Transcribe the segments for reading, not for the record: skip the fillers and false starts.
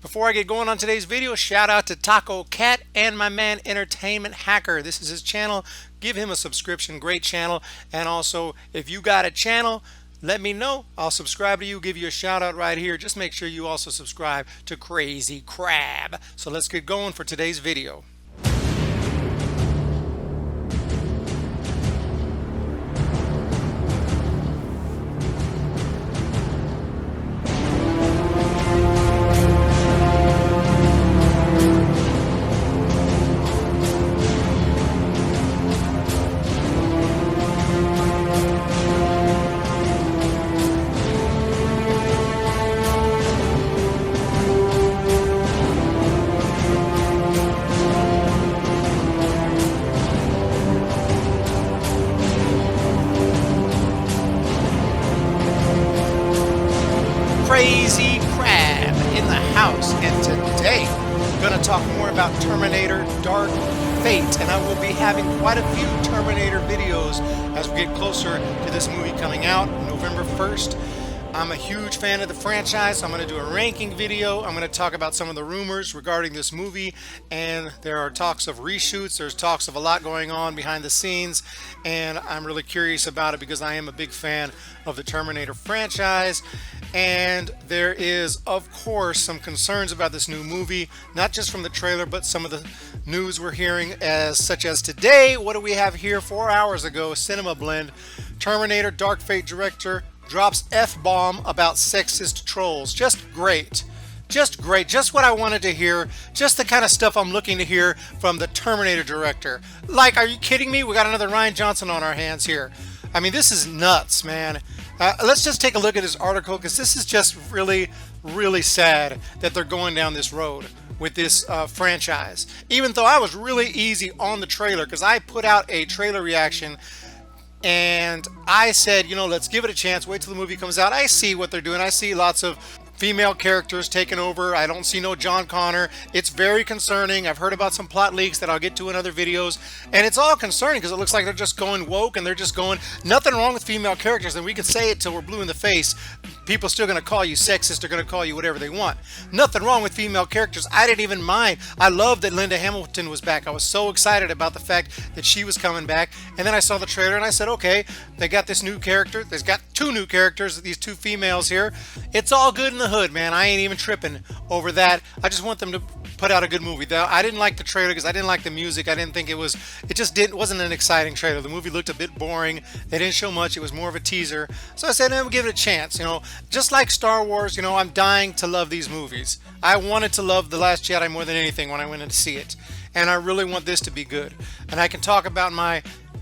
Before I get going on today's video, shout out to Taco Cat and my man Entertainment Hacker. This is his channel. Give him a subscription. Great channel. And also, if you got a channel, let me know. I'll subscribe to you, give you a shout out right here. Just make sure you also subscribe to Crazy Crab. So let's get going for today's video. Crazy Crab in the house, and today I'm going to talk more about Terminator Dark Fate, and I will be having quite a few Terminator videos as we get closer to this movie coming out November 1st. I'm a huge fan of the franchise, so I'm going to do a ranking video. I'm going to talk about some of the rumors regarding this movie, and there are talks of reshoots. There's talks of a lot going on behind the scenes, and I'm really curious about it because I am a big fan of the Terminator franchise. And there is, of course, some concerns about this new movie, not just from the trailer, but some of the news we're hearing, such as today. What do we have here? 4 hours ago, Cinema Blend, Terminator Dark Fate director drops F-bomb about sexist trolls. Just great. Just great. Just what I wanted to hear. Just the kind of stuff I'm looking to hear from the Terminator director. Like, are you kidding me? We got another Rian Johnson on our hands here. I mean, this is nuts, man. Let's just take a look at this article, because this is just really, really sad that they're going down this road with this franchise. Even though I was really easy on the trailer, because I put out a trailer reaction and I said, you know, let's give it a chance. Wait till the movie comes out. I see what they're doing. I see lots of female characters taking over. I don't see no John Connor. It's very concerning. I've heard about some plot leaks that I'll get to in other videos, and it's all concerning because it looks like they're just going woke, and they're just going, nothing wrong with female characters, and we can say it till we're blue in the face. People still going to call you sexist. They're going to call you whatever they want. Nothing wrong with female characters. I didn't even mind. I loved that Linda Hamilton was back. I was so excited about the fact that she was coming back, and then I saw the trailer and I said, okay, they got this new character. They've got two new characters, these two females here. It's all good in the hood, man. I ain't even tripping over that. I just want them to put out a good movie. Though I didn't like the trailer because I didn't like the music. I didn't think it wasn't an exciting trailer. The movie looked a bit boring. They didn't show much. It was more of a teaser. So I said, we'll give it a chance. You know, just like Star Wars, you know, I'm dying to love these movies. I wanted to love The Last Jedi more than anything when I went in to see it. And I really want this to be good. And I can talk about my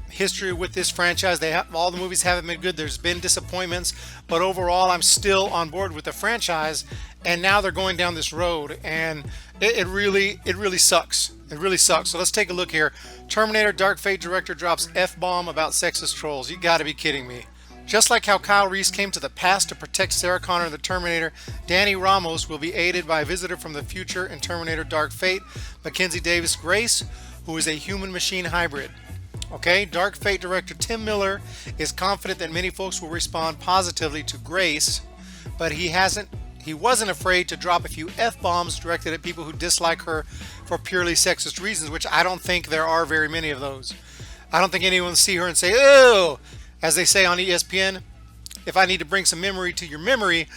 history with this franchise. All the movies haven't been good. There's been disappointments, but overall I'm still on board with the franchise, and now they're going down this road, and it really sucks. It really sucks. So let's take a look here. Terminator Dark Fate director drops F-bomb about sexist trolls. You gotta be kidding me. Just like how Kyle Reese came to the past to protect Sarah Connor and the Terminator, Danny Ramos will be aided by a visitor from the future in Terminator Dark Fate, Mackenzie Davis Grace, who is a human-machine hybrid. Okay, Dark Fate director Tim Miller is confident that many folks will respond positively to Grace, but he wasn't afraid to drop a few F-bombs directed at people who dislike her for purely sexist reasons, which I don't think there are very many of those. I don't think anyone will see her and say, ew, as they say on ESPN. If I need to bring some memory to your memory,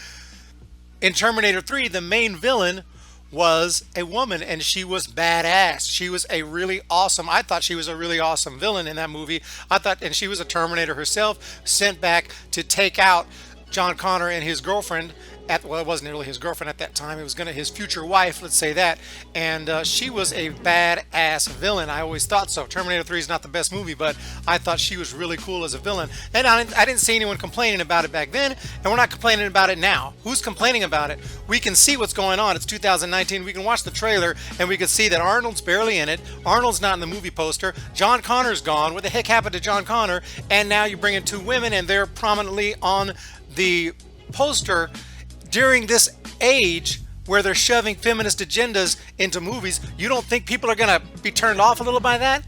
in Terminator 3, the main villain was a woman, and she was badass. She was a really awesome, I thought she was a really awesome villain in that movie. And she was a Terminator herself, sent back to take out John Connor and his girlfriend. Well, it wasn't really his girlfriend at that time. It was his future wife, let's say that. And she was a badass villain. I always thought so. Terminator 3 is not the best movie, but I thought she was really cool as a villain. And I didn't see anyone complaining about it back then, and we're not complaining about it now. Who's complaining about it? We can see what's going on. It's 2019. We can watch the trailer, and we can see that Arnold's barely in it. Arnold's not in the movie poster. John Connor's gone. What the heck happened to John Connor? And now you bring in two women, and they're prominently on the poster during this age where they're shoving feminist agendas into movies. You don't think people are going to be turned off a little by that?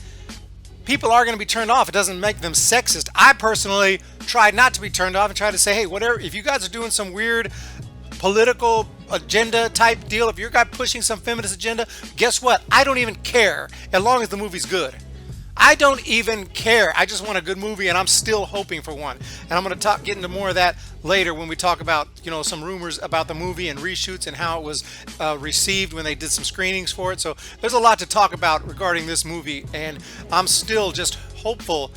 People are going to be turned off. It doesn't make them sexist. I personally tried not to be turned off and tried to say, hey, whatever, if you guys are doing some weird political agenda type deal, if you're a guy pushing some feminist agenda, guess what? I don't even care as long as the movie's good. I don't even care. I just want a good movie, and I'm still hoping for one. And I'm going to get into more of that later when we talk about, you know, some rumors about the movie and reshoots and how it was received when they did some screenings for it. So there's a lot to talk about regarding this movie, and I'm still just hopeful.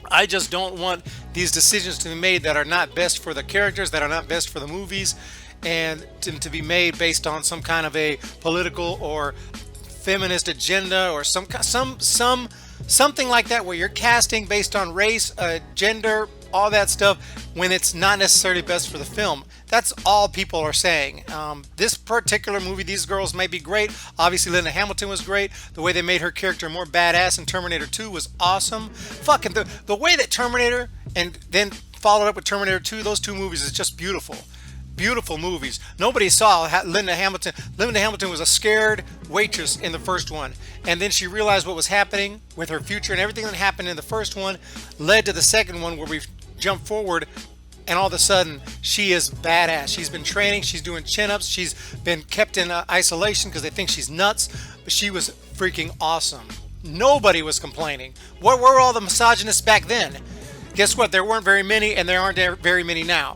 I just don't want these decisions to be made that are not best for the characters, that are not best for the movies, and to be made based on some kind of a political or feminist agenda or something like that, where you're casting based on race, gender, all that stuff, when it's not necessarily best for the film. That's all people are saying. This particular movie, these girls may be great. Obviously, Linda Hamilton was great. The way they made her character more badass in Terminator 2 was awesome. Fucking the way that Terminator and then followed up with Terminator 2, those two movies is just beautiful. Beautiful movies. Nobody saw Linda Hamilton. Linda Hamilton was a scared waitress in the first one, and then she realized what was happening with her future, and everything that happened in the first one led to the second one, where we jump forward, and all of a sudden she is badass. She's been training, she's doing chin-ups, she's been kept in isolation because they think she's nuts, but she was freaking awesome. Nobody was complaining. Where were all the misogynists back then? Guess what? There weren't very many, and there aren't very many now.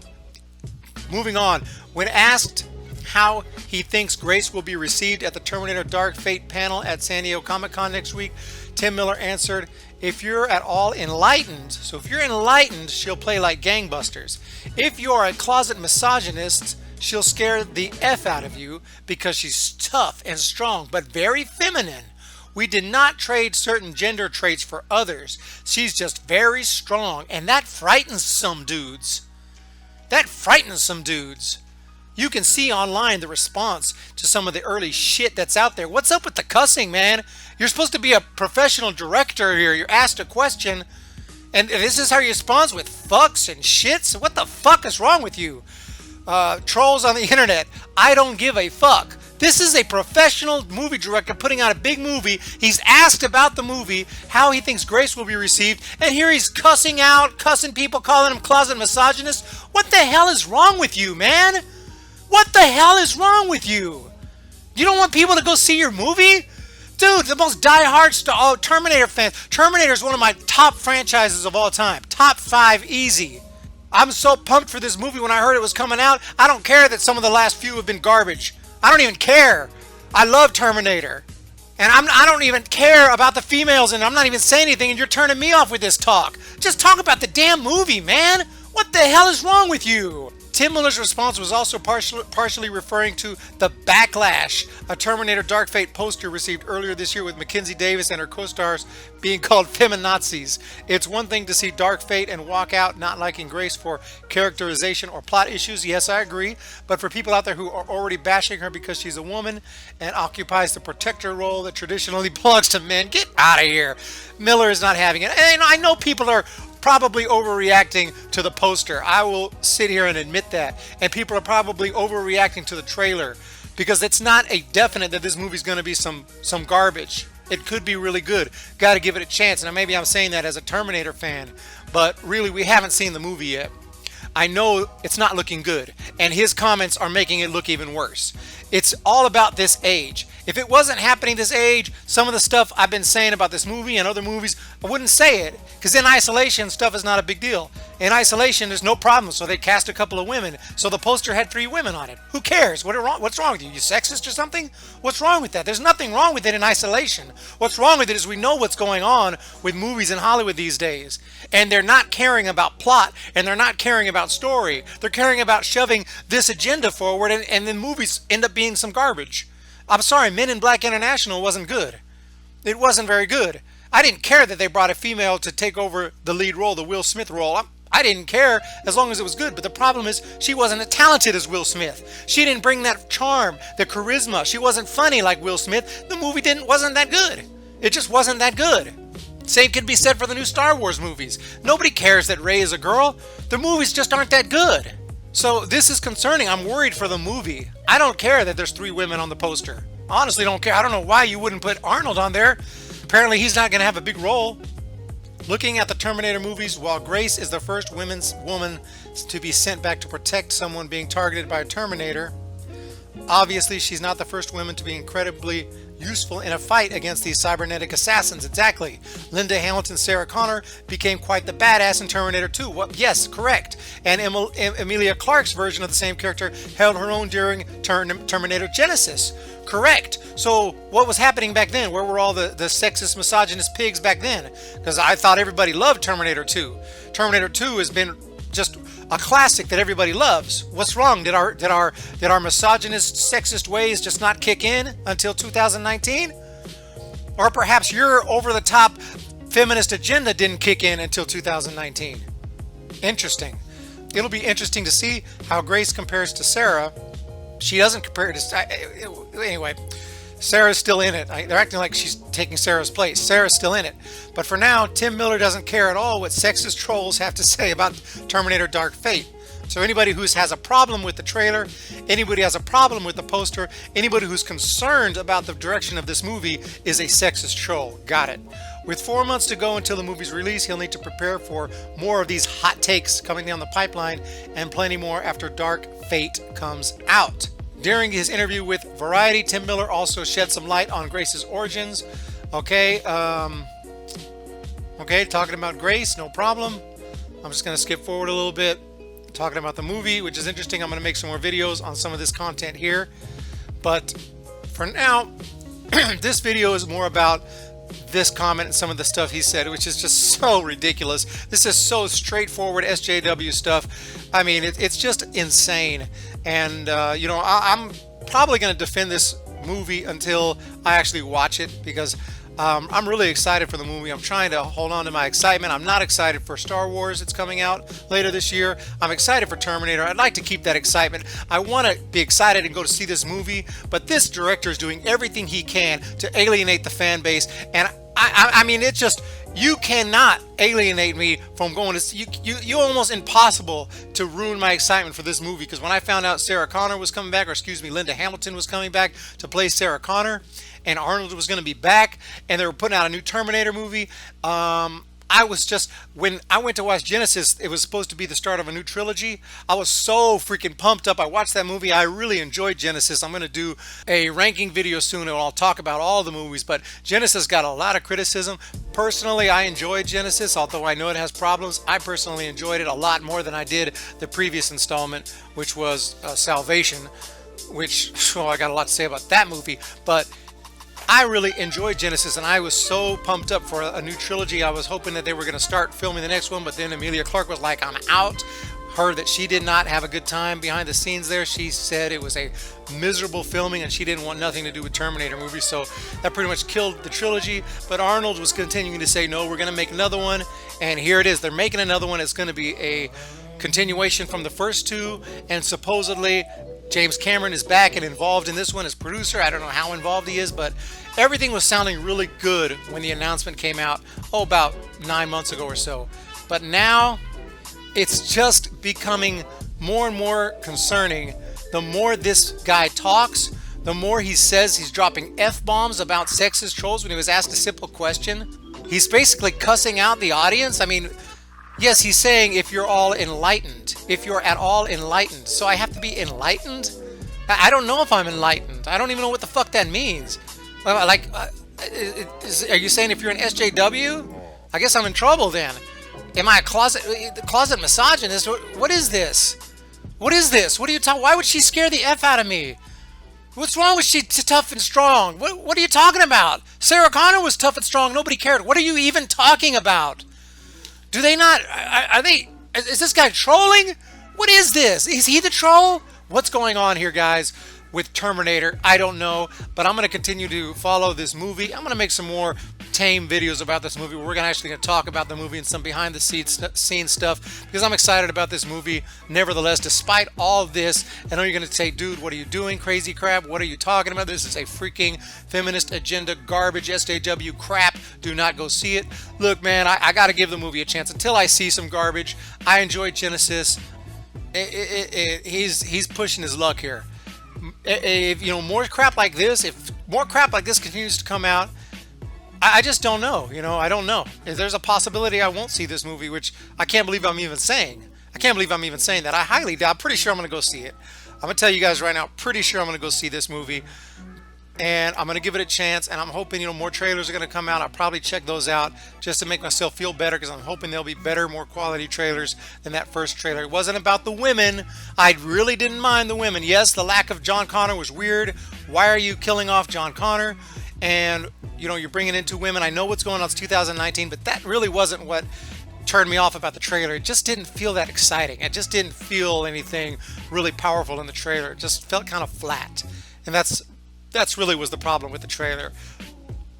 Moving on, when asked how he thinks Grace will be received at the Terminator Dark Fate panel at San Diego Comic-Con next week, Tim Miller answered, "If you're at all enlightened, so if you're enlightened, she'll play like gangbusters. If you are a closet misogynist, she'll scare the F out of you because she's tough and strong, but very feminine. We did not trade certain gender traits for others. She's just very strong, and that frightens some dudes." That frightens some dudes. You can see online the response to some of the early shit that's out there. What's up with the cussing, man? You're supposed to be a professional director here. You're asked a question, and this is how you respond, with fucks and shits? What the fuck is wrong with you? Trolls on the internet. I don't give a fuck. This is a professional movie director putting out a big movie. He's asked about the movie, how he thinks Grace will be received, and here he's cussing people, calling them closet misogynists. What the hell is wrong with you, man? What the hell is wrong with you? You don't want people to go see your movie? Dude, the most die-hard Terminator fans. Terminator is one of my top franchises of all time. Top 5 easy. I'm so pumped for this movie when I heard it was coming out. I don't care that some of the last few have been garbage. I don't even care. I love Terminator. And I don't even care about the females, and I'm not even saying anything, and you're turning me off with this talk. Just talk about the damn movie, man. What the hell is wrong with you? Tim Miller's response was also partially referring to the backlash a Terminator Dark Fate poster received earlier this year, with Mackenzie Davis and her co-stars being called feminazis. It's one thing to see Dark Fate and walk out not liking Grace for characterization or plot issues. Yes, I agree. But for people out there who are already bashing her because she's a woman and occupies the protector role that traditionally belongs to men, get out of here. Miller is not having it. And I know people are probably overreacting to the poster. I will sit here and admit that. And people are probably overreacting to the trailer, because it's not a definite that this movie's going to be some garbage. It could be really good. Got to give it a chance. And maybe I'm saying that as a Terminator fan, but really we haven't seen the movie yet. I know it's not looking good, and his comments are making it look even worse. It's all about this age. If it wasn't happening this age, some of the stuff I've been saying about this movie and other movies, I wouldn't say it, because in isolation, stuff is not a big deal. In isolation, there's no problem, so they cast a couple of women. So the poster had 3 women on it. Who cares? What's wrong with you? You sexist or something? What's wrong with that? There's nothing wrong with it in isolation. What's wrong with it is we know what's going on with movies in Hollywood these days, and they're not caring about plot, and they're not caring about story. They're caring about shoving this agenda forward, and then movies end up being some garbage. I'm sorry, Men in Black International wasn't good. It wasn't very good. I didn't care that they brought a female to take over the lead role, the Will Smith role. I didn't care as long as it was good. But the problem is she wasn't as talented as Will Smith. She didn't bring that charm, the charisma. She wasn't funny like Will Smith. The movie wasn't that good. It just wasn't that good. Same can be said for the new Star Wars movies. Nobody cares that Rey is a girl. The movies just aren't that good. So this is concerning. I'm worried for the movie. I don't care that there's 3 women on the poster. Honestly, don't care. I don't know why you wouldn't put Arnold on there. Apparently he's not going to have a big role. Looking at the Terminator movies, while Grace is the first woman to be sent back to protect someone being targeted by a Terminator, obviously she's not the first woman to be incredibly useful in a fight against these cybernetic assassins. Exactly. Linda Hamilton's Sarah Connor became quite the badass in Terminator 2. Well, yes, correct. And Emilia Clarke's version of the same character held her own during Terminator Genesis. Correct. So what was happening back then? Where were all the sexist, misogynist pigs back then? Because I thought everybody loved Terminator 2. Terminator 2 has been just a classic that everybody loves. What's wrong? Did our misogynist, sexist ways just not kick in until 2019? Or perhaps your over-the-top feminist agenda didn't kick in until 2019. Interesting. It'll be interesting to see how Grace compares to Sarah. She doesn't compare to... Anyway, Sarah's still in it. They're acting like she's taking Sarah's place. Sarah's still in it. But for now, Tim Miller doesn't care at all what sexist trolls have to say about Terminator Dark Fate. So anybody who has a problem with the trailer, anybody who has a problem with the poster, anybody who's concerned about the direction of this movie is a sexist troll. Got it. With 4 months to go until the movie's release, he'll need to prepare for more of these hot takes coming down the pipeline and plenty more after Dark Fate comes out. During his interview with Variety, Tim Miller also shed some light on Grace's origins. Okay, talking about Grace, no problem. I'm just going to skip forward a little bit. Talking about the movie, which is interesting. I'm going to make some more videos on some of this content here. But for now, this video is more about this comment and some of the stuff he said, which is just so ridiculous. This is so straightforward SJW stuff. I mean, it's just insane. And, you know, I'm probably going to defend this movie until I actually watch it, because I'm really excited for the movie. I'm trying to hold on to my excitement. I'm not excited for Star Wars. It's coming out later this year. I'm excited for Terminator. I'd like to keep that excitement. I want to be excited and go to see this movie, but this director is doing everything he can to alienate the fan base. And I mean, it's just, you cannot alienate me from going to see, you almost impossible to ruin my excitement for this movie. Because when I found out Sarah Connor was coming back, or excuse me, Linda Hamilton was coming back to play Sarah Connor, and Arnold was going to be back, and they were putting out a new Terminator movie, I was just, when I went to watch Genesis, it was supposed to be the start of a new trilogy. I was so freaking pumped up. I watched that movie. I really enjoyed Genesis. I'm going to do a ranking video soon, and I'll talk about all the movies, but Genesis got a lot of criticism. Personally, I enjoyed Genesis, although I know it has problems. I personally enjoyed it a lot more than I did the previous installment, which was Salvation, which, oh, I got a lot to say about that movie, but I really enjoyed Genesis, and I was so pumped up for a new trilogy. I was hoping that they were going to start filming the next one, but then Emilia Clarke was like, I'm out. Heard that she did not have a good time behind the scenes there. She said it was a miserable filming, and she didn't want nothing to do with Terminator movies, so that pretty much killed the trilogy. But Arnold was continuing to say, no, we're going to make another one, and here it is. They're making another one. It's going to be a continuation from the first two, and supposedly James Cameron is back and involved in this one as producer. I don't know how involved he is, but everything was sounding really good when the announcement came out, about 9 months ago or so. But now it's just becoming more and more concerning. The more this guy talks, the more he says he's dropping F-bombs about sexist trolls. When he was asked a simple question, he's basically cussing out the audience. I mean, yes, he's saying if you're all enlightened, if you're at all enlightened. So I have to be enlightened? I don't know if I'm enlightened. I don't even know what the fuck that means. Like, are you saying if you're an SJW? I guess I'm in trouble then. Am I a closet misogynist? What is this? What is this? What are you talking? Why would she scare the F out of me? What's wrong with she tough and strong? What are you talking about? Sarah Connor was tough and strong. Nobody cared. What are you even talking about? Do they not? Are they? Is this guy trolling? What is this? Is he the troll? What's going on here, guys, with Terminator? I don't know, but I'm going to continue to follow this movie. I'm going to make some more tame videos about this movie. We're actually going to talk about the movie and some behind the scenes stuff, because I'm excited about this movie. Nevertheless, despite all of this, I know you're going to say, dude, what are you doing, crazy crap? What are you talking about? This is a freaking feminist agenda garbage SJW crap. Do not go see it. Look, man, I got to give the movie a chance until I see some garbage. I enjoyed Genesis. He's pushing his luck here. If you know, more crap like this, if more crap like this continues to come out, I just don't know. You know, I don't know. There's a possibility I won't see this movie, which I can't believe I'm even saying. I can't believe I'm even saying that. I highly doubt. I'm pretty sure I'm going to go see it. I'm going to tell you guys right now, pretty sure I'm going to go see this movie. And I'm going to give it a chance. And I'm hoping, more trailers are going to come out. I'll probably check those out just to make myself feel better, because I'm hoping there'll be better, more quality trailers than that first trailer. It wasn't about the women. I really didn't mind the women. Yes, the lack of John Connor was weird. Why are you killing off John Connor? And, you're bringing in two women. I know what's going on. It's 2019, but that really wasn't what turned me off about the trailer. It just didn't feel that exciting. It just didn't feel anything really powerful in the trailer. It just felt kind of flat. And that's really was the problem with the trailer.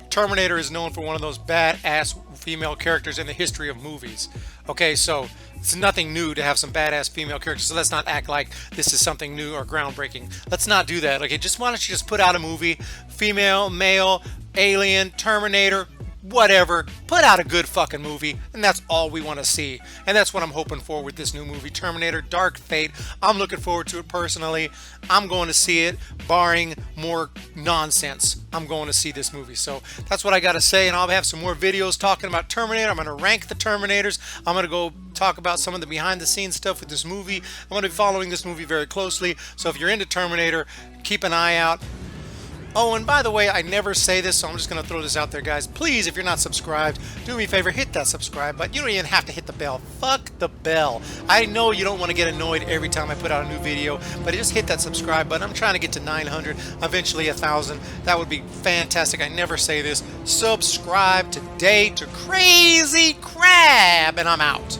Terminator is known for one of those badass female characters in the history of movies. Okay, so it's nothing new to have some badass female characters, so let's not act like this is something new or groundbreaking. Let's not do that. Okay, why don't you just put out a movie, female, male, alien, Terminator, whatever, put out a good fucking movie, and that's all we want to see. And that's what I'm hoping for with this new movie, Terminator Dark Fate. I'm looking forward to it personally. I'm going to see it, barring more nonsense. I'm going to see this movie. So that's what I got to say, and I'll have some more videos talking about Terminator. I'm going to rank the Terminators. I'm going to go talk about some of the behind the scenes stuff with this movie. I'm going to be following this movie very closely. So if you're into Terminator, keep an eye out. Oh, and by the way, I never say this, so I'm just going to throw this out there, guys. Please, if you're not subscribed, do me a favor, hit that subscribe button. You don't even have to hit the bell. Fuck the bell. I know you don't want to get annoyed every time I put out a new video, but just hit that subscribe button. I'm trying to get to 900, eventually 1,000. That would be fantastic. I never say this. Subscribe today to Crazy Crab, and I'm out.